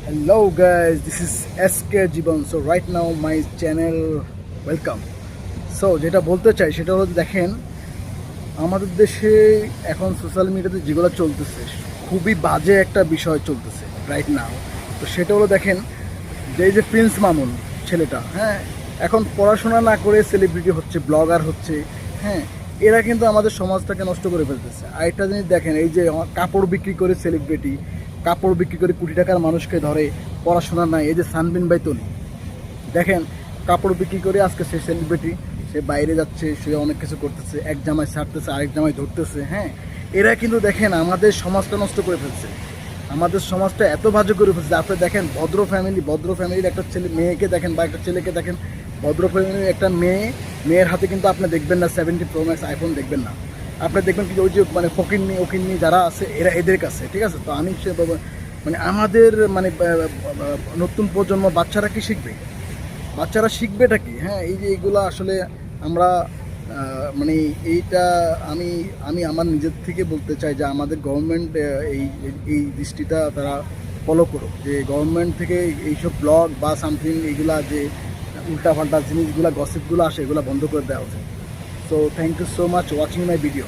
Hello guys, this is SK Jiban. So right now my channel welcome. So যেটা বলতে চাই সেটা হলো দেখেন আমাদের দেশে এখন সোশ্যাল মিডিয়াতে যেগুলো চলতেছে খুবই বাজে একটা বিষয় চলতেছে রাইট নাও। তো সেটা হলো দেখেন যে প্রিন্স মামুন ছেলেটা, হ্যাঁ, এখন পড়াশোনা না করে সেলিব্রিটি হচ্ছে, ব্লগার হচ্ছে, হ্যাঁ, এরা কিন্তু আমাদের সমাজটাকে নষ্ট করে ফেলতেছে। আরেকটা জিনিস দেখেন, এই যে কাপড় বিক্রি করে সেলিব্রিটি, কাপড় বিক্রি করে কোটি টাকার মানুষকে ধরে, পড়াশোনা নাই। এই যে সানবিন বাই তনি দেখেন, কাপড় বিক্রি করে আজকে সে সেলিব্রিটি, সে বাইরে যাচ্ছে, সে অনেক কিছু করতেছে, এক জামায় ছাড়তেছে, আরেক জামায় ধরতেছে। হ্যাঁ, এরা কিন্তু দেখেন আমাদের সমাজটা নষ্ট করে ফেলছে, আমাদের সমাজটা এত বাজে করে ফেলছে। আপনি দেখেন ভদ্র ফ্যামিলির একটা মেয়েকে দেখেন বা একটা ছেলেকে দেখেন, ভদ্র ফ্যামিলির একটা মেয়ের হাতে কিন্তু আপনি দেখবেন না 70 Pro Max আইফোন, দেখবেন না। আপনি দেখবেন কি ওই যে ফকিন্নি যারা আছে এরা এদের কাছে, ঠিক আছে। তো আমি সে আমাদের নতুন প্রজন্ম বাচ্চারা কি শিখবে, বাচ্চারা শিখবেটা কি? হ্যাঁ, এই যে এইগুলো আসলে আমরা এইটা আমি আমি আমার নিজের থেকে বলতে চাই যে আমাদের গভর্নমেন্ট এই এই দৃষ্টিটা তারা ফলো করুক, যে গভর্নমেন্ট থেকে এইসব ব্লগ বা সামথিং এইগুলা যে উল্টাপাল্টা জিনিসগুলো, গসিপগুলো আসে, এগুলো বন্ধ করে দেওয়া উচিত। So thank you so much watching my video.